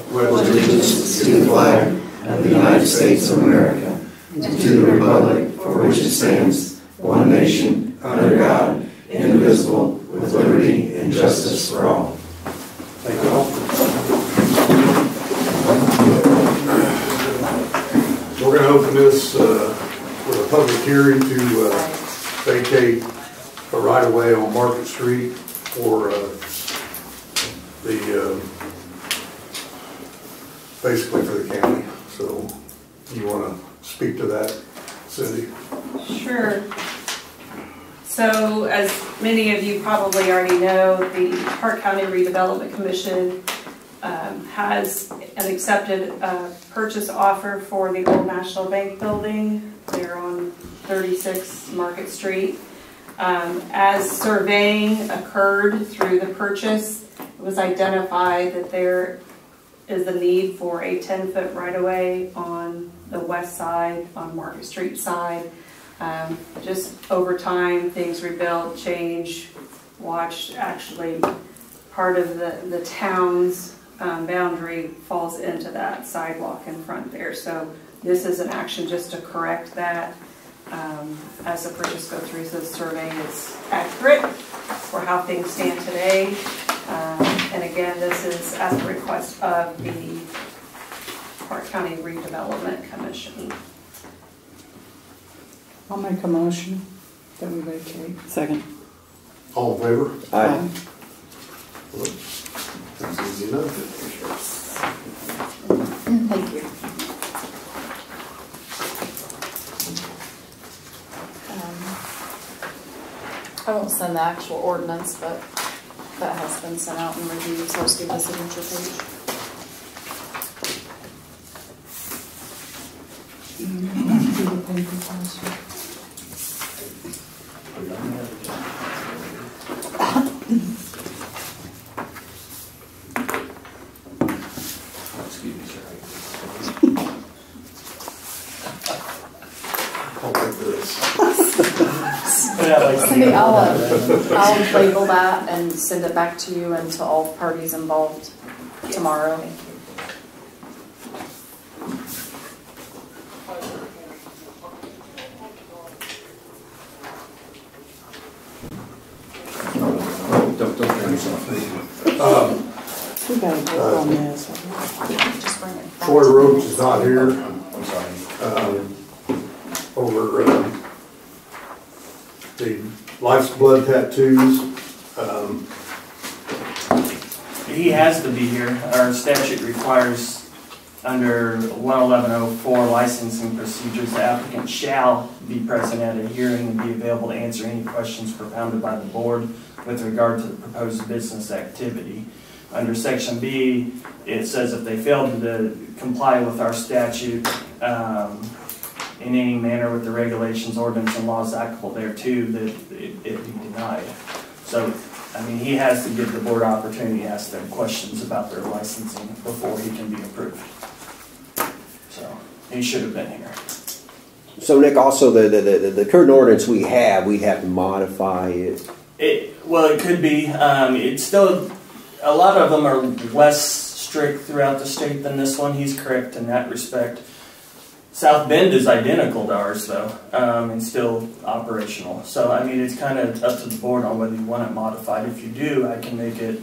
pledge allegiance to the flag of the United States of America and to the republic for which it stands, one nation, under God, indivisible, with liberty and justice for all. Thank you all. We're going to open this with a public hearing to vacate a right-of-way on Market Street for basically for the county. So you want to speak to that, Cindy? Sure. So as many of you probably already know, the Parke County Redevelopment Commission has an accepted purchase offer for the old National Bank building. They're on 36 Market Street. As surveying occurred through the purchase, it was identified that there is a need for a 10-foot right-of-way on the west side, on Market Street side. Just over time, things rebuilt, changed, watched. Actually, part of the town's boundary falls into that sidewalk in front there. So this is an action just to correct that as the purchase goes through. So the survey is accurate for how things stand today. And again, this is at the request of the Parke County Redevelopment Commission. I'll make a motion that we vacate. Second. All in favor? Aye. Well, that's easy enough. Thank you. I won't send the actual ordinance, but that has been sent out and reviewed, so I'll just give the signature page. Cindy, I'll label that and send it back to you and to all parties involved tomorrow. Don't turn yourself. We gotta vote on this. Just bring it back. Troy Roach is not here. I'm sorry. Over the Life's Blood tattoos. He has to be here. Our statute requires under 11104 licensing procedures, the applicant shall be present at a hearing and be available to answer any questions propounded by the board with regard to the proposed business activity. Under Section B, it says if they fail to comply with our statute in any manner with the regulations, ordinance, and laws applicable thereto, that it be denied. So, I mean, he has to give the board opportunity to ask them questions about their licensing before he can be approved. So, he should have been here. So, Nick, also the current ordinance we have, we'd have to modify it. Well, it could be. It's still, a lot of them are less strict throughout the state than this one. He's correct in that respect. South Bend is identical to ours, though, and still operational. So, I mean, it's kind of up to the board on whether you want it modified. If you do, I can make it,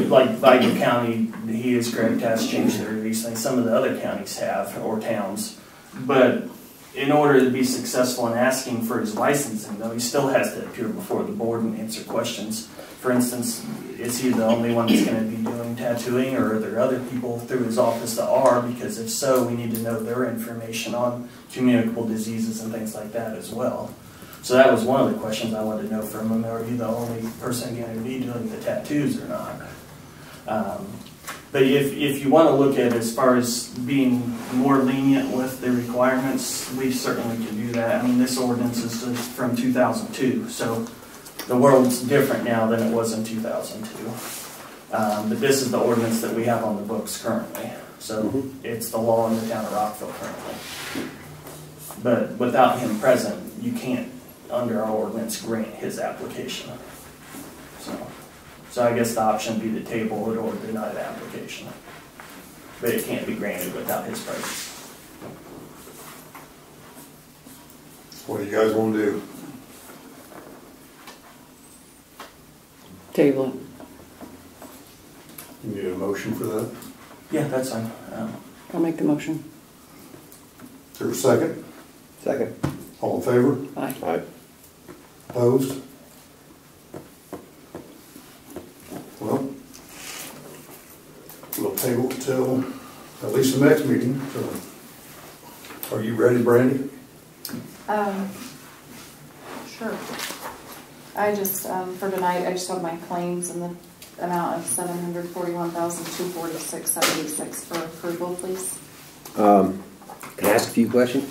like Vidal County, he is correct, has changed their recently. Some of the other counties have, or towns. But in order to be successful in asking for his licensing, though, he still has to appear before the board and answer questions. For instance, is he the only one that's going to be doing tattooing, or are there other people through his office that are? Because if so, we need to know their information on communicable diseases and things like that as well. So that was one of the questions I wanted to know from him. Are you the only person going to be doing the tattoos or not? But if you want to look at as far as being more lenient with the requirements, we certainly can do that. I mean, this ordinance is from 2002, so the world's different now than it was in 2002. But this is the ordinance that we have on the books currently. So it's the law in the town of Rockville currently. But without him present, you can't, under our ordinance, grant his application. So I guess the option would be to table it or deny the application. but it can't be granted without his presence. What do you guys want to do? Table it. You need a motion for that? Yeah, that's fine. I'll make the motion. Is there a second? Second. All in favor? Aye. All right. Opposed? Well, we'll table it till at least the next meeting. So, are you ready, Brandy? Sure. I just, for tonight, I just have my claims in the amount of $741,246.76 for approval, please. Can I ask a few questions?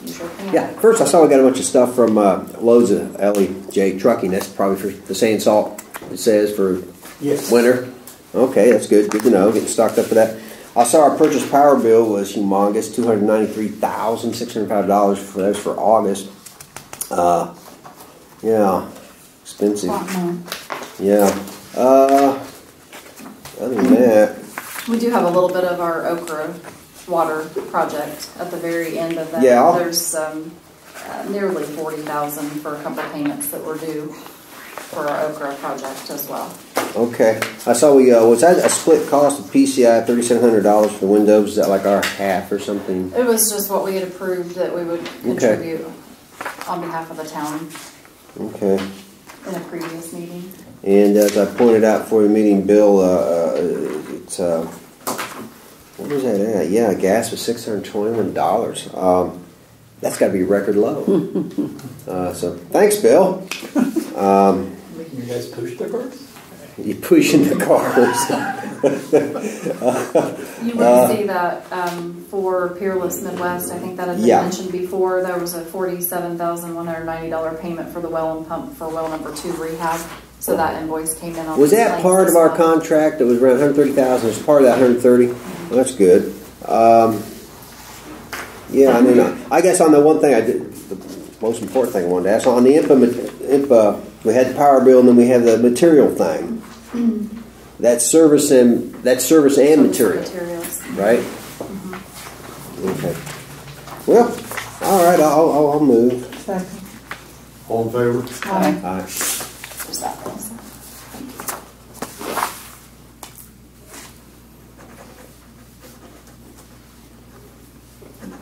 You sure can. Yeah. First, I saw we got a bunch of stuff from loads of LEJ Trucking. That's probably for the sand salt. It says for winter. Okay, that's good. Good to know. Getting stocked up for that. I saw our purchase power bill was humongous, $293,605 for that was for August. Yeah, expensive. Yeah. Other than that, We do have a little bit of our Okra water project at the very end of that. Yeah. There's nearly $40,000 for a couple payments that were due for our Okra project as well. okay. I saw we was that a split cost of PCI $3,700 for the windows? Is that like our half or something? It was just what we had approved that we would contribute on behalf of the town Okay. in a previous meeting. And as I pointed out for the meeting, Bill, it's what was that at? Yeah, gas was $621. That's got to be record low. So thanks, Bill. You guys push the cars? You pushing the cars. You would see that for Peerless Midwest, I think that had been mentioned before, there was a $47,190 payment for the well and pump for well number 2 rehab. So that invoice came in on Was that the part of our contract that was around $130,000? It was part of that $130,000? Well, that's good. Yeah, I mean, I guess on the one thing I did, the most important thing I wanted to ask, on the IMPA, we had the power bill and then we have the material thing. That's service and material, materials. right? Okay. Well, all right, I'll move. Second. All in favor? Aye. Aye. Just that one.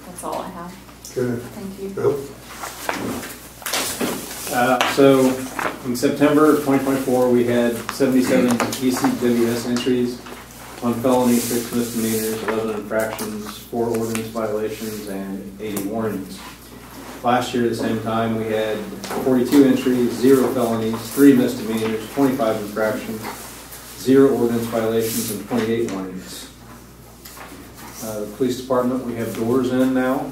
That's all I have. Good. Thank you. Bill? So in September of 2024, we had 77 ECWS entries, 1 felony, 6 misdemeanors, 11 infractions, 4 ordinance violations, and 80 warnings. Last year at the same time, we had 42 entries, 0 felonies, 3 misdemeanors, 25 infractions, 0 ordinance violations, and 28 warnings. The police department, we have doors in now.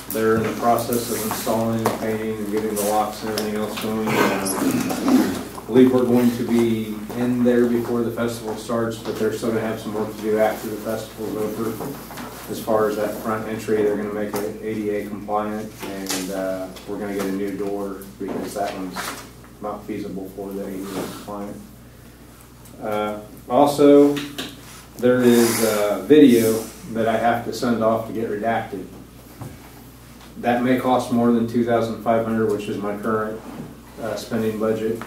They're in the process of installing, painting, and getting the locks and everything else going. I believe we're going to be in there before the festival starts, but they're still going to have some work to do after the festival's over. As far as that front entry, they're going to make it ADA compliant, and we're going to get a new door because that one's not feasible for the ADA compliant. Also, there is a video that I have to send off to get redacted. That may cost more than $2,500, which is my current spending budget.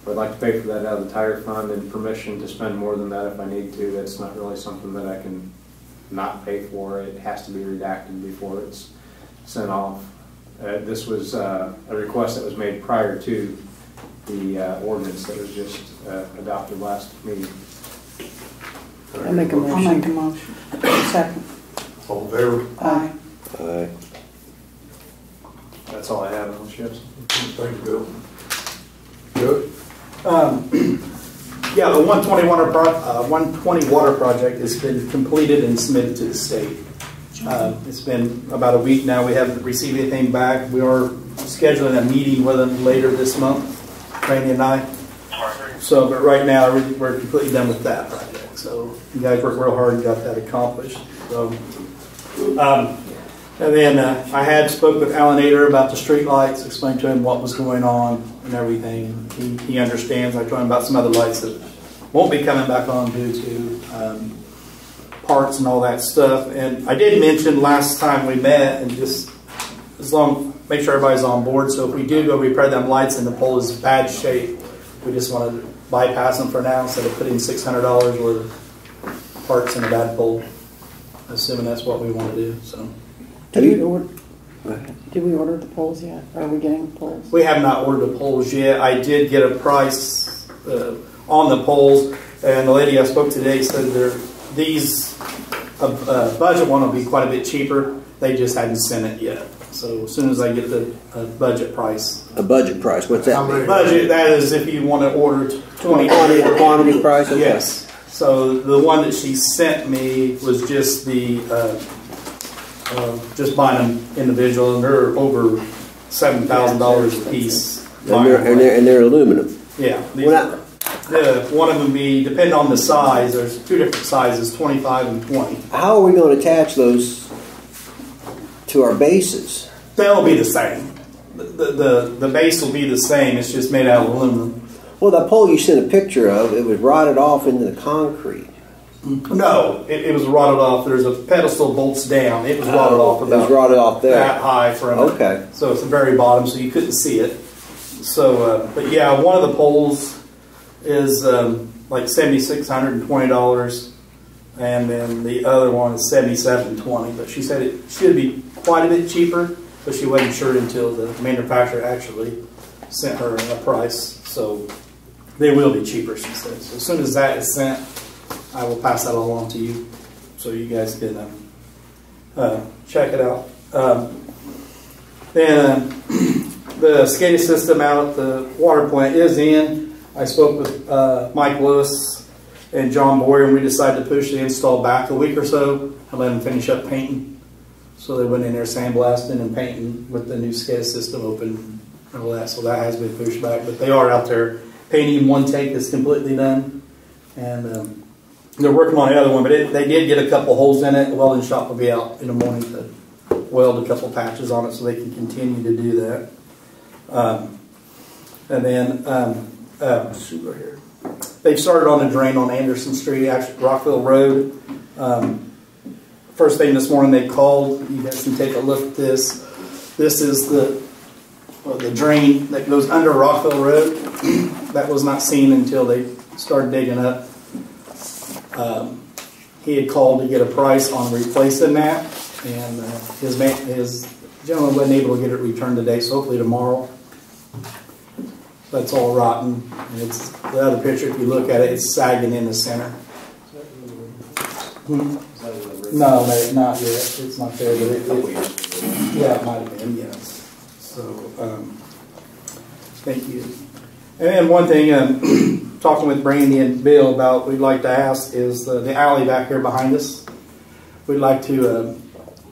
I'd like to pay for that out of the tire fund and permission to spend more than that if I need to. That's not really something that I can not pay for. It has to be redacted before it's sent off. This was a request that was made prior to the ordinance that was just adopted last meeting. I'll make a motion. Second. All in favor? Aye. Aye. That's all I have, unless you have something. Thank you, Bill. Good. Yeah, the 120 water project has been completed and submitted to the state. It's been about a week now. We haven't received anything back. We are scheduling a meeting with them later this month, Randy and I. So, but right now we're completely done with that project. So you guys worked real hard and got that accomplished. So, and then I had spoke with Alan Ader about the street lights, explained to him what was going on and everything. He understands. I told him about some other lights that won't be coming back on due to parts and all that stuff. And I did mention last time we met, and just make sure everybody's on board. So if we do go repair them lights and the pole is bad shape, we just want to bypass them for now instead of putting $600 worth of parts in a bad pole, assuming that's what we want to do. So, Did we order the poles yet? Are we getting poles? we have not ordered the poles yet. I did get a price on the poles, and the lady I spoke to today said these budget one will be quite a bit cheaper. They just hadn't sent it yet. So as soon as I get the budget price. A budget price, what's that mean? Budget, that is if you want to order 20. Quantity price? Okay. Yes. So the one that she sent me was just the, just buying them individual, and they're over $7,000 a piece. And they're aluminum. Yeah. One of them depending on the size, there's two different sizes, 25 and 20. How are we going to attach those to our bases? They'll be the same. The base will be the same, it's just made out of aluminum. Well, that pole you sent a picture of, it was rotted off into the concrete. No, it was rotted off. There's a pedestal bolts down. It was rotted off about it was rotted off there. That high from it. Okay. So it's the very bottom, so you couldn't see it. So, but yeah, one of the poles is like $7,620, and then the other one is $7,720. But she said it should be quite a bit cheaper, but she wasn't sure until the manufacturer actually sent her a price. So they will be cheaper, she said. So as soon as that is sent, I will pass that along to you, so you guys can check it out. Then the SCADA system out at the water plant is in. I spoke with Mike Lewis and John Boyer, and we decided to push the install back a week or so and let them finish up painting. So they went in there sandblasting and painting with the new SCADA system open and all that. So that has been pushed back, but they are out there painting. One tank is completely done, and they're working on the other one, but they did get a couple holes in it. The welding shop will be out in the morning to weld a couple patches on it so they can continue to do that. And then, here. They've started on a drain on Anderson Street, actually Rockville Road. First thing this morning they called. You guys can take a look at this. This is the drain that goes under Rockville Road. That was not seen until they started digging up. He had called to get a price on replacing that, and his gentleman wasn't able to get it returned today, so hopefully tomorrow. That's all rotten, and it's the other picture. If you look at it, it's sagging in the center. No, not yet. It's not there, but yeah, it might have been. Yes. So, thank you. And then one thing, talking with Brandy and Bill about, we'd like to ask is the alley back here behind us. We'd like to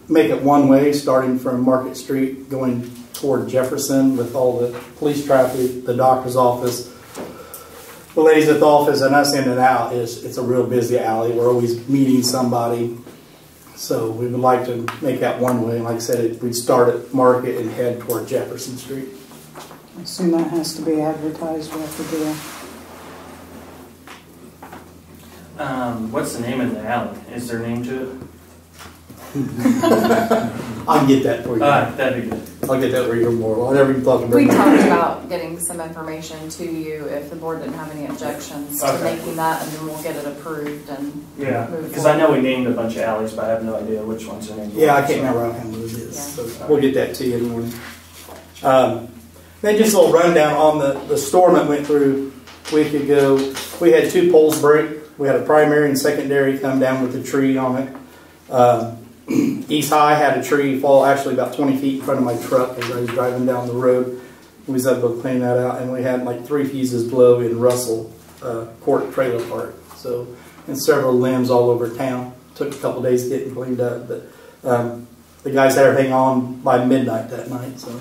make it one way, starting from Market Street, going toward Jefferson with all the police traffic, the doctor's office, the ladies at the office, and us in and out. It's a real busy alley. We're always meeting somebody. So we would like to make that one way. And like I said, we'd start at Market and head toward Jefferson Street. I assume that has to be advertised. We have to do that. What's the name of the alley? Is there a name to it? I'll get that for you. That'd be good. I'll get that for you more. Whatever you talk about. We talked about getting some information to you if the board didn't have any objections to making that, and then we'll get it approved and move because I know we named a bunch of alleys, but I have no idea which ones are named. Yeah, I can't remember how many it is. So we'll get that to you in the morning. Then just a little rundown on the storm that went through a week ago. We had 2 poles break. We had a primary and secondary come down with a tree on it. East High had a tree fall actually about 20 feet in front of my truck as I was driving down the road. We was able to clean that out, and we had like 3 fuses blow in Russell Court Trailer Park. So, and several limbs all over town. Took a couple days getting cleaned up, but the guys had everything on by midnight that night. So,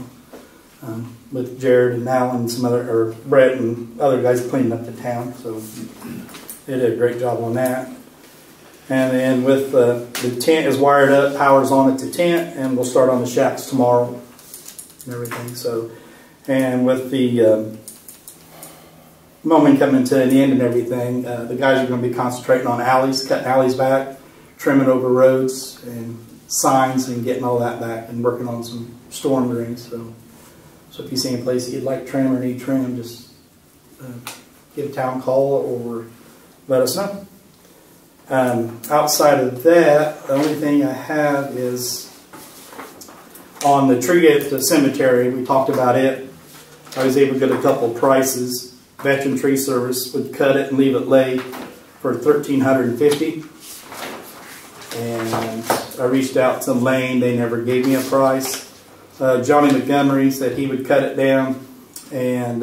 with Jared and Alan and some other, or Brett and other guys cleaning up the town. So they did a great job on that. And then with the tent is wired up, power's on at the tent, and we'll start on the shacks tomorrow and everything. So, and with the mowing coming to an end and everything, the guys are going to be concentrating on alleys, cutting alleys back, trimming over roads and signs and getting all that back, and working on some storm drains. So if you see any place that you'd like trim or need trim, just give town a call or let us know. Outside of that, the only thing I have is on the tree at the cemetery. We talked about it. I was able to get a couple of prices. Veteran Tree Service would cut it and leave it lay for $1,350. And I reached out to Lane. They never gave me a price. Johnny Montgomery said he would cut it down and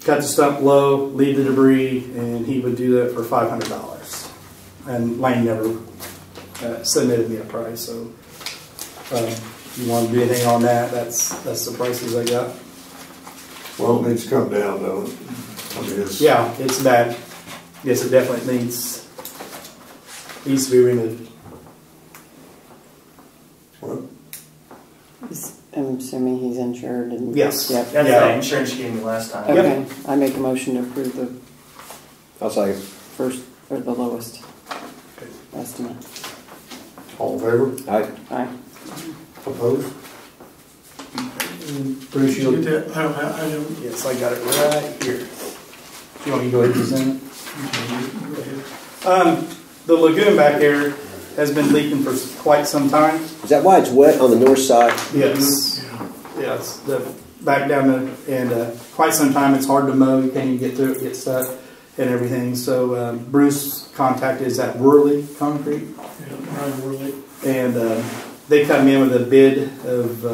cut the stump low, leave the debris, and he would do that for $500. And Lane never submitted me a price. So if you want to do anything on that, that's the prices I got. Well, it needs to come down, though. I mean, yeah, it's bad. Yes, it definitely needs to be removed. What? I'm assuming he's insured and. Yes. Yep. That's Yeah. the insurance you gave me last time. Okay, I make a motion to approve the I'll say. first, or the lowest estimate. All in favor? Aye. Aye. Opposed? Bruce, Did you get that? I don't. yes, I got it right here. Do you want me to go ahead and present it? The lagoon back there has been leaking for quite some time. Is that why it's wet on the north side? Yes. Yes. The back down the, and quite some time. It's hard to mow. You can't even get through it, get stuck, and everything. So Bruce contacted is at Worley Concrete. Yeah, Worley. And they come in with a bid of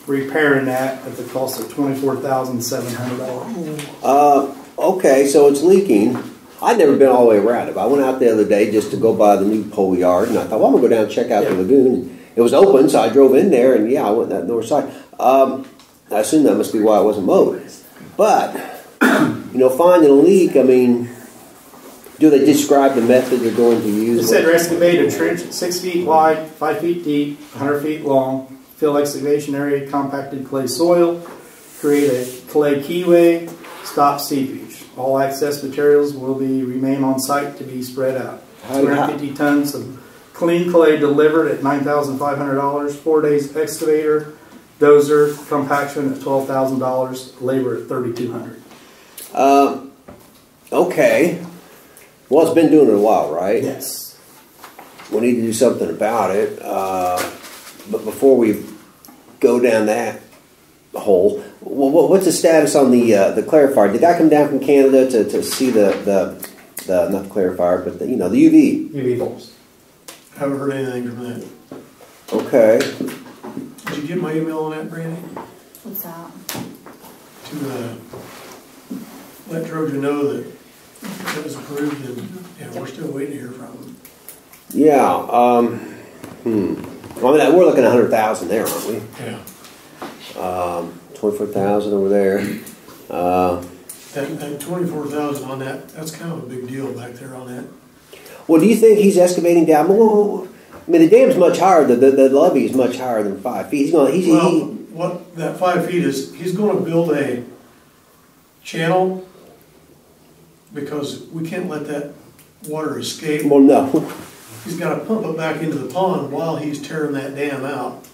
repairing that at the cost of $24,700. Okay, so it's leaking. I'd never been all the way around it. I went out the other day just to go by the new pole yard, and I thought, well, I'm going to go down and check out the lagoon. It was open, so I drove in there, and yeah, I went that north side. I assume that must be why it wasn't mowed. But, finding a leak, I mean, do they describe the method they're going to use? It said excavate a trench 6 feet wide, 5 feet deep, 100 feet long, fill excavation area, compacted clay soil, create a clay keyway, stop seepage. All access materials will remain on site to be spread out. 250 tons of clean clay delivered at $9,500, 4 days excavator, dozer, compaction at $12,000, labor at $3,200. Okay. Well, it's been doing it a while, right? Yes. We need to do something about it. But before we go down that hole, what's the status on the clarifier? Did that come down from Canada to see the not the clarifier, but the UV? UV bulbs. Haven't heard anything from that. Okay. Did you get my email on that, Brandy? What's that? To let Trojan know that it was approved, and we're still waiting to hear from them. Yeah. Well, I mean, we're looking at 100,000 there, aren't we? Yeah. 24,000 over there. That 24,000 on that's kind of a big deal back there on that. Well, do you think he's excavating down? I mean, the dam's much higher. The levee is much higher than 5 feet. What that 5 feet is, he's going to build a channel because we can't let that water escape. Well, no. He's got to pump it back into the pond while he's tearing that dam out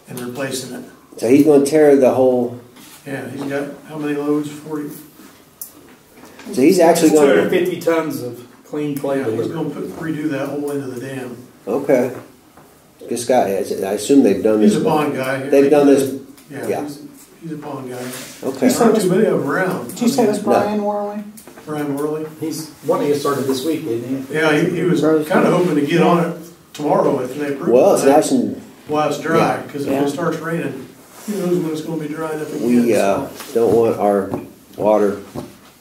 and replacing it. So he's going to tear the whole. Yeah, he's got how many loads? 40. So he's actually going 250 tons of clean clay. Yeah, he's going to redo that whole end of the dam. Okay. This guy, I assume they've done this. He's a pond guy. They've done this. Yeah. He's a pond guy. Okay. There's not too many of them around. Did you say it was Brian Worley? Brian Worley. He's wanting to get started this week, isn't he? Yeah, he was kind of hoping to get on it tomorrow if they approve. Well, it's nice and. While it's dry, because if it starts raining, who knows when it's going to be dry enough again. We don't want our water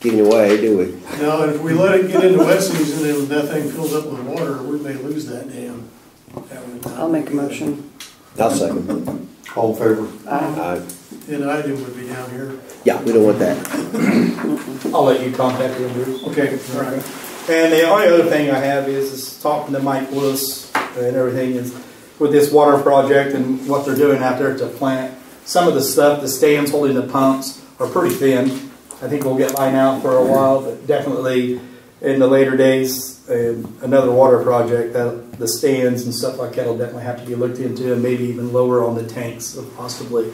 getting away, do we? No, and if we let it get into wet season and that thing fills up with water, we may lose that dam. I'll make a motion. I'll second. All in favor? Aye. And I would be down here. Yeah, we don't want that. I'll let you contact him, Bruce. Okay, all right. And the only other thing I have is talking to Mike Lewis and everything is with this water project and what they're doing out there at the plant. Some of the stuff, the stands holding the pumps are pretty thin. I think we'll get by now for a while, but definitely in the later days, another water project, that the stands and stuff like that will definitely have to be looked into, and maybe even lower on the tanks, so possibly.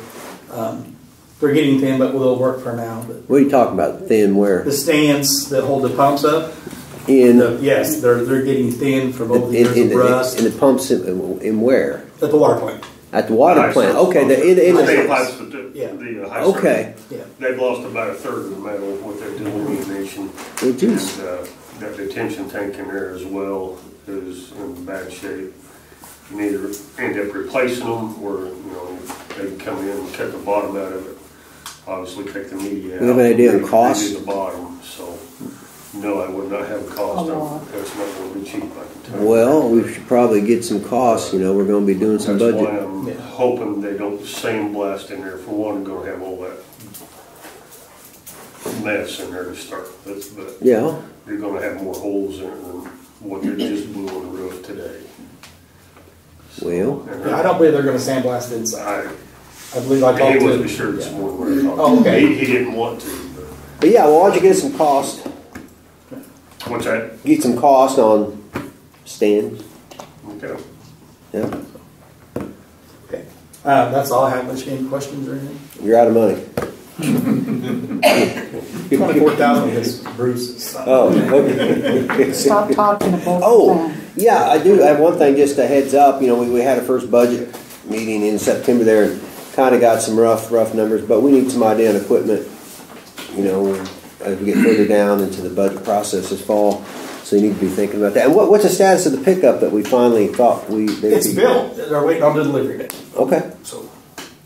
They're getting thin, but will work for now. But what are you talking about? Thin where? the stands that hold the pumps up. Yes, they're getting thin from over the years of rust. And the pumps in where? At the water plant. At the water plant. Okay, the pipes, the high okay. Yeah. They've lost about a third of the metal with their delineation. Oh, geez. And that detention tank in there as well is in bad shape. You either end up replacing them, or they can come in and cut the bottom out of it. Obviously, take the media out. You have an idea on cost? Maybe the bottom. So, no, I would not have a cost. That's not going to be cheap. I can tell you. Well, we should probably get some costs. We're going to be doing some budget. That's why I'm hoping they don't sandblast in there. For one, I'm going to have all that mess in there to start with, but you're going to have more holes in it than what they just blew on the roof today. So, well, I don't believe they're going to sandblast inside. I believe I talked to him. He wasn't sure this morning when I talked to him. Okay. He didn't want to. but yeah, well, why don't you get some cost? What's that? Get some cost on stands. Okay. Yeah. Okay. That's all I have. Unless you have any questions or anything. You're out of money. 24,000 is Bruce's. Oh, okay. Stop talking about Oh, yeah, I do. I have one thing, just a heads up. We had a first budget meeting in September there, and kind of got some rough numbers, but we need some idea on equipment, as we get further down into the budget process this fall. So you need to be thinking about that. And what's the status of the pickup that we finally thought It's built. They're waiting on the delivery date. Okay. So.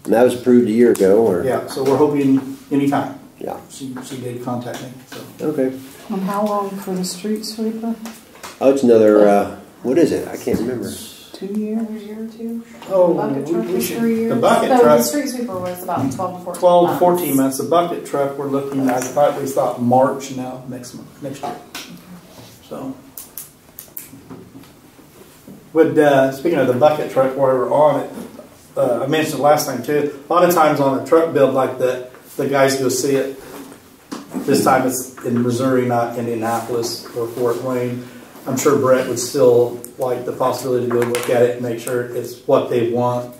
And that was approved a year ago, or? Yeah, so we're hoping anytime. Yeah. She did contact me, so. Okay. And how long for the street sweeper? Oh, it's another, what is it? I can't remember. 2 years? A year or two. Oh, Bucket truck was 3 years. The bucket No, truck. the street sweeper was about 12 to 14 12 to months. 14 months. The bucket truck, we're looking at, we thought March now, next year. So. Speaking of the bucket truck, while we're on it, I mentioned last time too, a lot of times on a truck build like that, the guys go see it. This time it's in Missouri, not Indianapolis or Fort Wayne. I'm sure Brett would still like the possibility to go look at it and make sure it's what they want,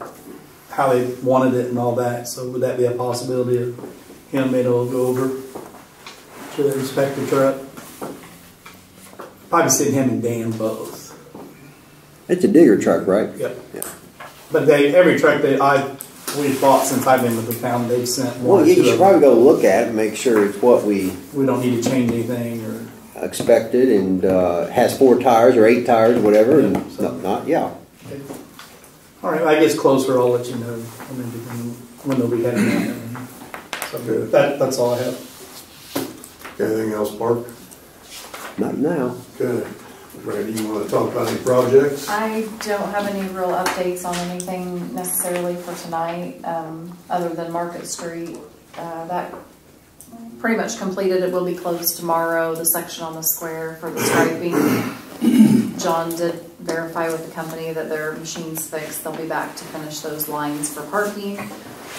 how they wanted it and all that. So would that be a possibility of him being able to go over to inspect the truck? Probably send him and Dan both. It's a digger truck, right? Yep. Yeah. But every truck we've bought since I've been with the town, they've sent one. Well, you should probably go look at it and make sure it's what we don't need to change anything or expected, and has 4 tires or 8 tires or whatever, Yeah, and so. not, yeah. Okay. All right, I guess closer, I'll let you know when they'll be heading out. So that's all I have. Anything else, Park? Not now. Okay. Randy, you want to talk about any projects? I don't have any real updates on anything necessarily for tonight, other than Market Street. That pretty much completed. It will be closed tomorrow, the section on the square for the striping. John did verify with the company that their machine's fixed. They'll be back to finish those lines for parking.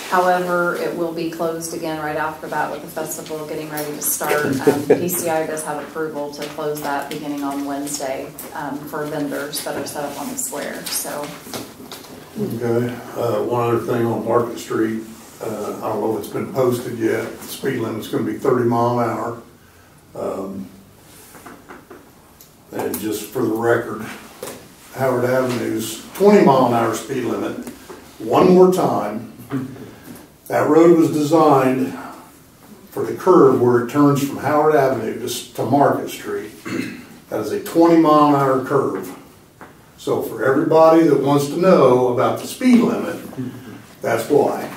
However, it will be closed again right after that with the festival getting ready to start. PCI does have approval to close that beginning on Wednesday for vendors that are set up on the square. So. Okay. One other thing on Market Street. I don't know if it's been posted yet. The speed limit's going to be 30 mile an hour. And just for the record, Howard Avenue's 20 mile an hour speed limit. One more time. That road was designed for the curve where it turns from Howard Avenue to Market Street. That is a 20 mile an hour curve. So for everybody that wants to know about the speed limit, that's why.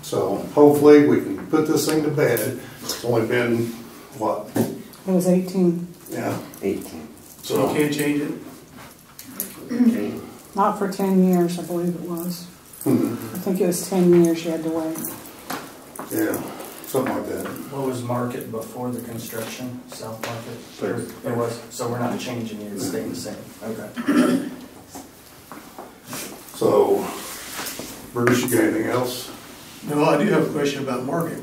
So hopefully we can put this thing to bed. It's only been, what? It was 18. Yeah. 18. So you can't change it? Okay. Not for 10 years, I believe it was. I think it was 10 years you had to wait. Yeah, something like that. What was Market before the construction? South Market? It was. So we're not changing it. It's staying the same. Okay. So, Bruce, you got anything else? No, I do have a question about Market.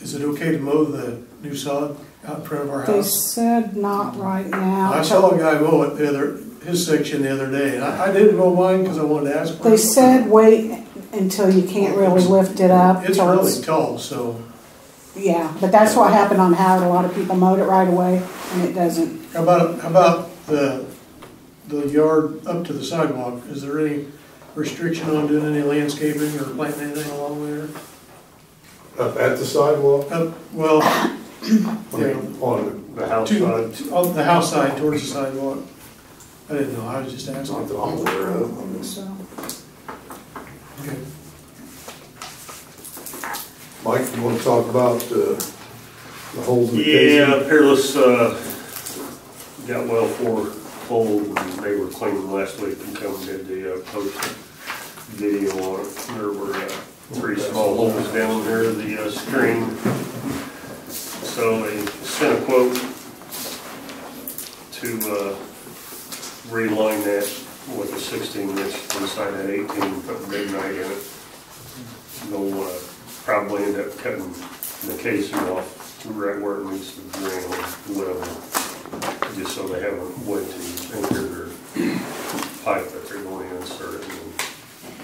Is it okay to mow the new sod out in front of our They house? said not right now. I saw a guy mow it his section the other day, and I didn't mow mine because I wanted to ask. They said wait until you can't really lift it up. It's really tall, so. Yeah, but that's what happened on Howard. A lot of people mowed it right away, and it doesn't. How about the yard up to the sidewalk? Is there any restriction on doing any landscaping or planting anything along there? Up at the sidewalk? Well, on the house side? On the house side towards the sidewalk. I didn't know, I was just asking. Not that I'm aware of. So. Okay. Mike, you want to talk about the holes in the casing? Yeah, Peerless got well full, and they were cleaning last week and Tony did the post video on it. There were 3 small holes down there, the string. So they sent a quote to reline that with a 16-inch inside that 18, put midnight in it. They'll probably end up cutting the casing off right where it needs to drain on level, just so they have a way to enter their pipe that they're going to insert it, and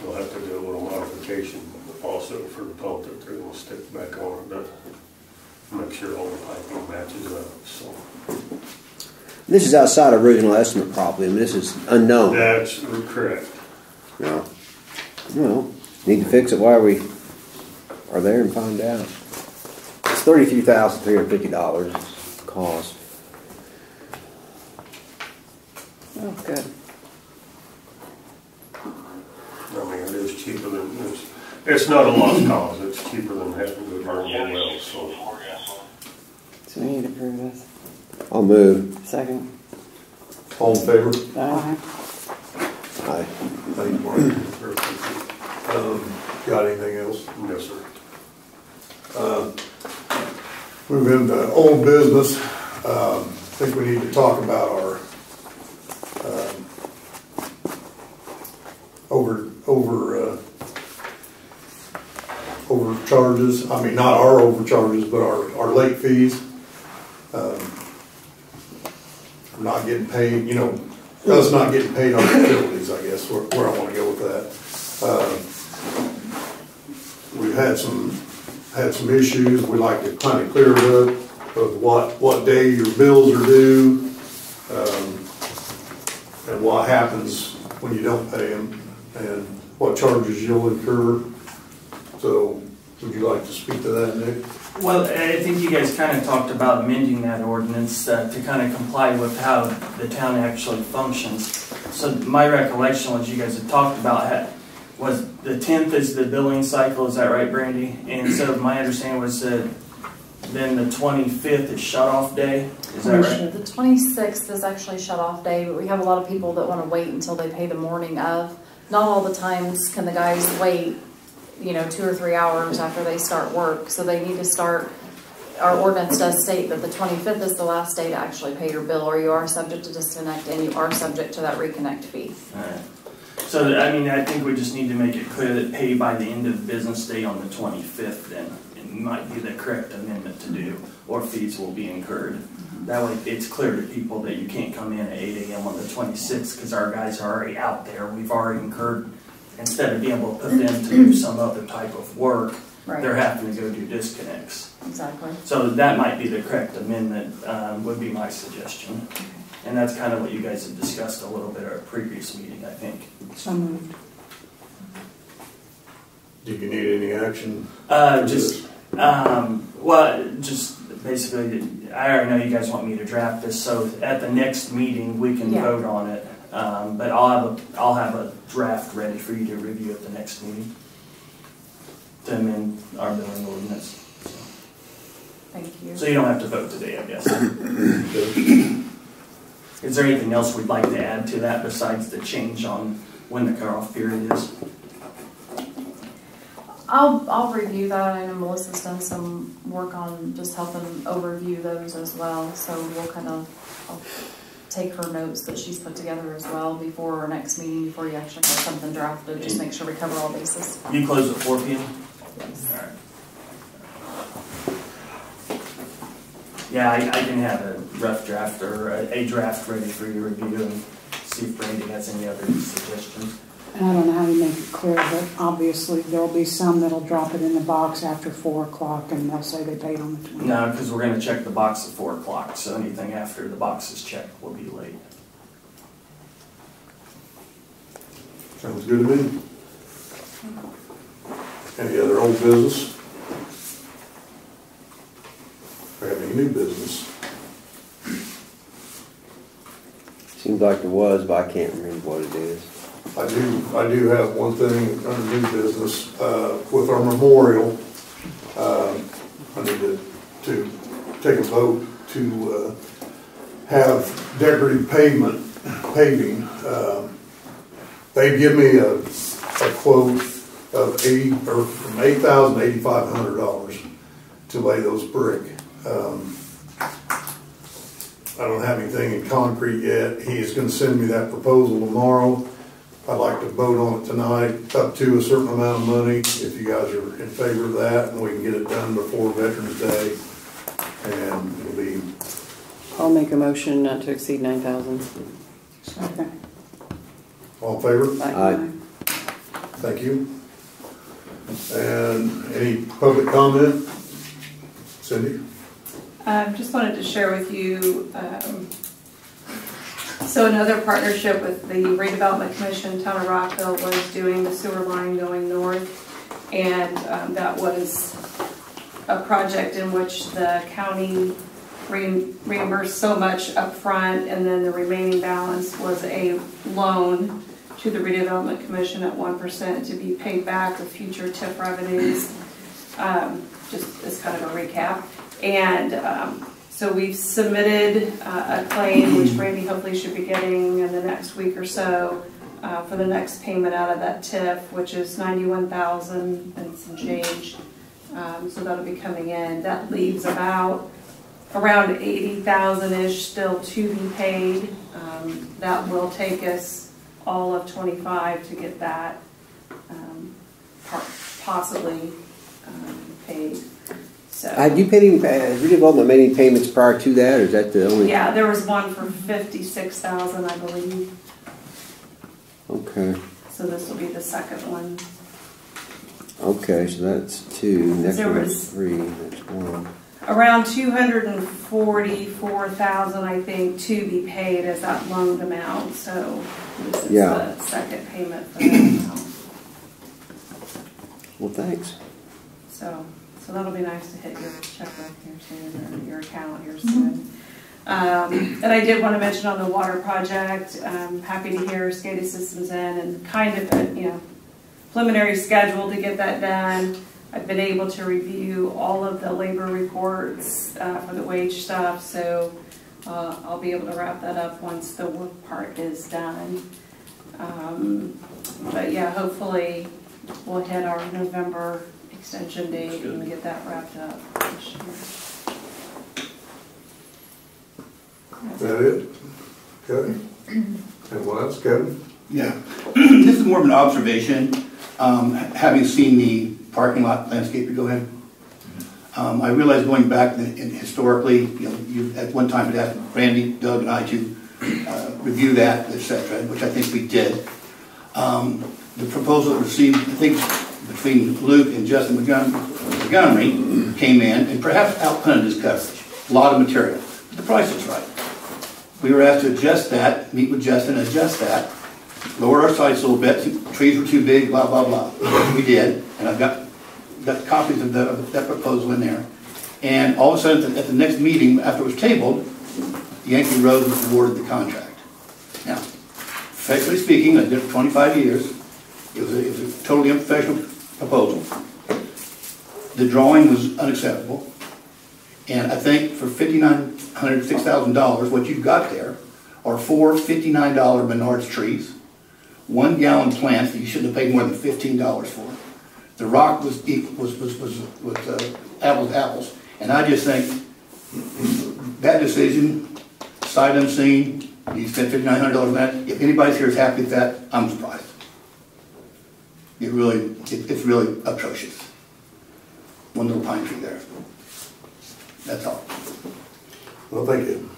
they'll have to do a little modification also for the pump that they're going to stick back on it to make sure all the piping matches up. So This is outside of original estimate probably. I mean, this is unknown. that's correct. Yeah. Well, need to fix it while we are there and find out. It's $33,350 cost. Oh, good. I mean, it is cheaper than this. It's not a lost cause. It's cheaper than having to burn the well. So we need to approve this. I'll move. Second. All in favor? Aye. Aye. Thank you, Mark. Got anything else? No, sir. Move into old business. I think we need to talk about our overcharges. I mean, not our overcharges, but our late fees. We're not getting paid, us not getting paid on utilities, I guess, where I want to go with that. We've had some issues. We like to kind of clear it up of what day your bills are due, and what happens when you don't pay them, and what charges you'll incur. So, would you like to speak to that, Nick? Well, I think you guys kind of talked about amending that ordinance to kind of comply with how the town actually functions. So my recollection was you guys had talked about was the 10th is the billing cycle, is that right, Brandy? And so my understanding was that then the 25th is shut-off day, is that right? The 26th is actually shut-off day, but we have a lot of people that want to wait until they pay the morning of. Not all the times can the guys wait 2 or 3 hours after they start work. So they need to start, our ordinance does state that the 25th is the last day to actually pay your bill, or you are subject to disconnect and you are subject to that reconnect fee. All right. So, I mean, I think we just need to make it clear that pay by the end of the business day on the 25th then. It might be the correct amendment to do, or fees will be incurred. That way it's clear to people that you can't come in at 8 a.m. on the 26th because our guys are already out there. We've already incurred, instead of being able to put them to do some other type of work, right, they're having to go do disconnects. Exactly. So that might be the correct amendment, would be my suggestion. Okay. And that's kind of what you guys had discussed a little bit at our previous meeting, I think. So moved. Do you need any action? Just basically, I already know you guys want me to draft this, so at the next meeting we can vote on it. But I'll have a draft ready for you to review at the next meeting to amend our billing ordinance. So. Thank you. So you don't have to vote today, I guess. Is there anything else we'd like to add to that besides the change on when the cutoff period is? I'll review that. I know Melissa's done some work on just helping overview those as well. So we'll I'll take her notes that she's put together as well before our next meeting, before you actually have something drafted. Just make sure we cover all bases. You close at 4 p.m.? Yes. All right. Yeah, I can have a rough draft or a draft ready for your review and see if Brandy has any other suggestions. And I don't know how to make it clear, but obviously there'll be some that'll drop it in the box after 4 o'clock and they'll say they paid on the 20th. No, because we're going to check the box at 4 o'clock, so anything after the box is checked will be late. Sounds good to me. Any other old business? Or have any new business? Seems like there was, but I can't remember what it is. I do have one thing under new business, with our memorial. I need to take a vote to have decorative paving. They give me a quote of from $8,000 to $8,500 to lay those brick. I don't have anything in concrete yet. He is going to send me that proposal tomorrow. I'd like to vote on it tonight, up to a certain amount of money, if you guys are in favor of that, and we can get it done before Veterans Day. And it'll be... I'll make a motion not to exceed 9,000. Okay. All in favor? Aye. Thank you. And any public comment? Cindy? Just wanted to share with you, so another partnership with the Redevelopment Commission, Town of Rockville, was doing the sewer line going north, and that was a project in which the county reimbursed so much up front, and then the remaining balance was a loan to the Redevelopment Commission at 1% to be paid back with future TIF revenues, just as kind of a recap. And so we've submitted a claim, which Brandy hopefully should be getting in the next week or so, for the next payment out of that TIF, which is $91,000 and some change. So that'll be coming in. That leaves around $80,000-ish still to be paid. That will take us all of 25 to get that possibly paid. So, Have you paid any, Redevelopment made any payments prior to that, or is that the only? yeah, there was one for $56,000, I believe. Okay. So this will be the second one. Okay, so that's 2. Next There one was is 3. That's 1. Around $244,000, I think, to be paid as that loaned amount. So this is the second payment for that amount. Well, thanks. So that'll be nice to hit your checkbook here soon, or your account here soon. And I did want to mention on the water project, I'm happy to hear SCADA Systems in and kind of a preliminary schedule to get that done. I've been able to review all of the labor reports for the wage stuff, so I'll be able to wrap that up once the work part is done. But yeah, hopefully we'll hit our November extension date and get that wrapped up this year. Is that it? Okay. And what else, Kevin? Yeah. This is more of an observation. Having seen the parking lot landscape, go ahead. I realize going back historically, you at one time had asked Randy, Doug, and I to review that, etc., which I think we did. The proposal received, I think, between Luke and Justin Montgomery came in and perhaps outpunted his coverage. A lot of material. But the price was right. We were asked to adjust that, meet with Justin, adjust that, lower our sights a little bit. Trees were too big, blah, blah, blah. We did, and I've got copies of that proposal in there. And all of a sudden, at the next meeting, after it was tabled, Yankee Road was awarded the contract. Now, professionally speaking, I did it for 25 years. It was a totally unprofessional proposal. The drawing was unacceptable. And I think for $5,900, $6,000, what you've got there are 4 $59 Menards trees, 1 gallon plants that you shouldn't have paid more than $15 for. The rock was apples to apples. And I just think that decision, sight unseen, you spent $5,900 on that. If anybody's here is happy with that, I'm surprised. It's really atrocious. One little pine tree there. That's all. Well, thank you.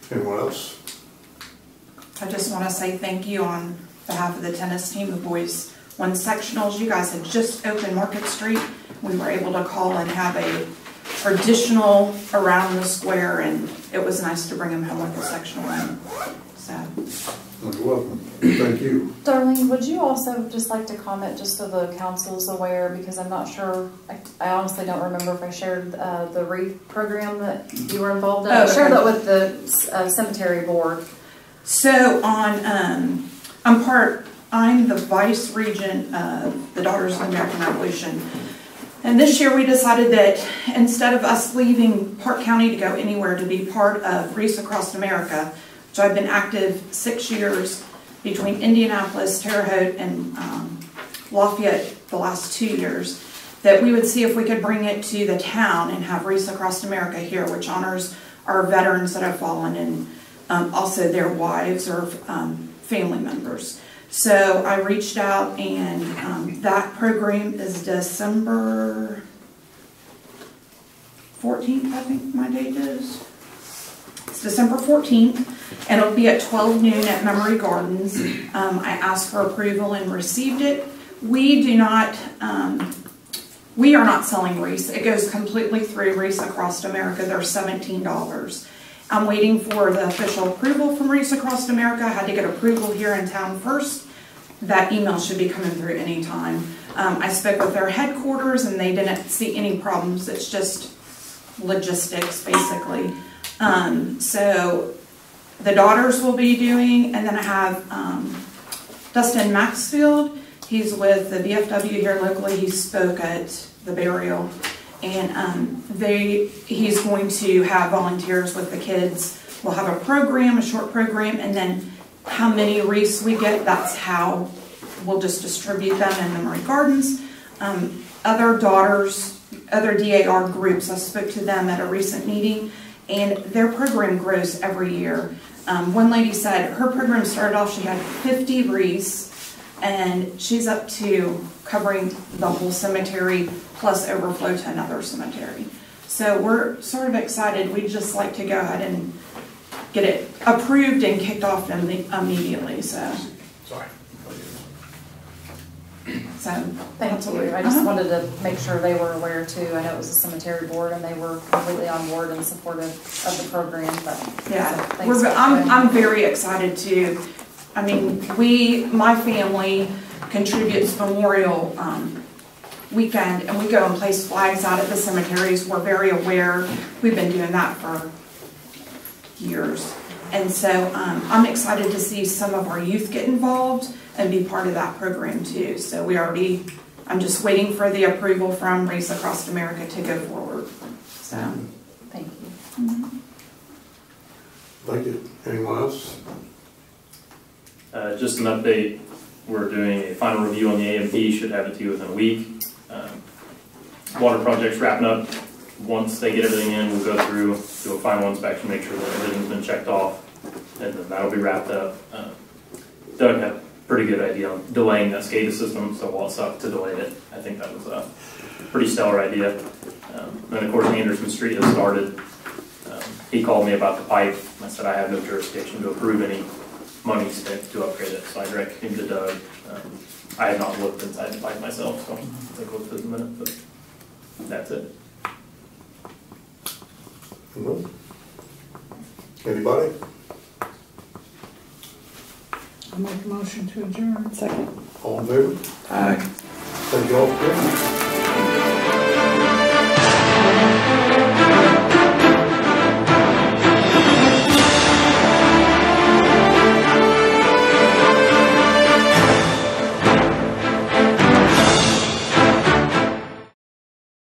Anyone else? I just want to say thank you on behalf of the tennis team. The boys won sectionals. You guys had just opened Market Street. We were able to call and have a traditional around the square, and it was nice to bring them home with a sectional win. So. You're welcome. Thank you. Darlene, would you also just like to comment just so the council's aware, because I'm not sure, I honestly don't remember if I shared the wreath program that you were involved in. I shared that with the cemetery board. So on, I'm the vice regent of the Daughters of the American Revolution. And this year we decided that instead of us leaving Parke County to go anywhere to be part of Wreaths Across America, so I've been active 6 years between Indianapolis, Terre Haute, and Lafayette the last 2 years, that we would see if we could bring it to the town and have Wreaths Across America here, which honors our veterans that have fallen and also their wives or family members. So I reached out, and that program is December 14th, I think my date is. It's December 14th, and it'll be at 12 noon at Memory Gardens. I asked for approval and received it. We are not selling wreaths. It goes completely through Wreaths Across America. They're $17. I'm waiting for the official approval from Wreaths Across America. I had to get approval here in town first. That email should be coming through anytime. I spoke with their headquarters, and they didn't see any problems. It's just logistics, basically. So the daughters will be doing, and then I have Dustin Maxfield. He's with the VFW here locally. He spoke at the burial, and he's going to have volunteers with the kids. We'll have a program, a short program, and then how many wreaths we get, that's how we'll just distribute them in Memory Gardens. Other daughters, other DAR groups, I spoke to them at a recent meeting, and their program grows every year. One lady said her program started off, she had 50 wreaths, and she's up to covering the whole cemetery plus overflow to another cemetery. So we're sort of excited. We'd just like to go ahead and get it approved and kicked off immediately. So. Sorry. So thank you. I just wanted to make sure they were aware too. I know it was a cemetery board, and they were completely on board and supportive of the program. But yeah, so I'm very excited too. I mean, my family contributes Memorial weekend, and we go and place flags out at the cemeteries. We're very aware. We've been doing that for years, and so I'm excited to see some of our youth get involved and be part of that program too. So I'm just waiting for the approval from Wreaths Across America to go forward. So thank you. Mm-hmm. Thank you. Anyone else? Just an update. We're doing a final review on the AMP. Should have it to you within a week. Water project's wrapping up. Once they get everything in, we'll go through, do a final inspection, make sure that everything's been checked off, and then that'll be wrapped up. Doug had a pretty good idea on delaying that SCADA system, so while it sucked to delay it, I think that was a pretty stellar idea. And of course, Anderson Street has started. He called me about the pipe. I said I have no jurisdiction to approve any money spent to upgrade it, so I directed him to Doug. I had not looked inside the pipe myself, so I'll take a look at this in a minute, but that's it. Anybody? I'll make a motion to adjourn. Second. All in favor? Aye. Thank you all for coming.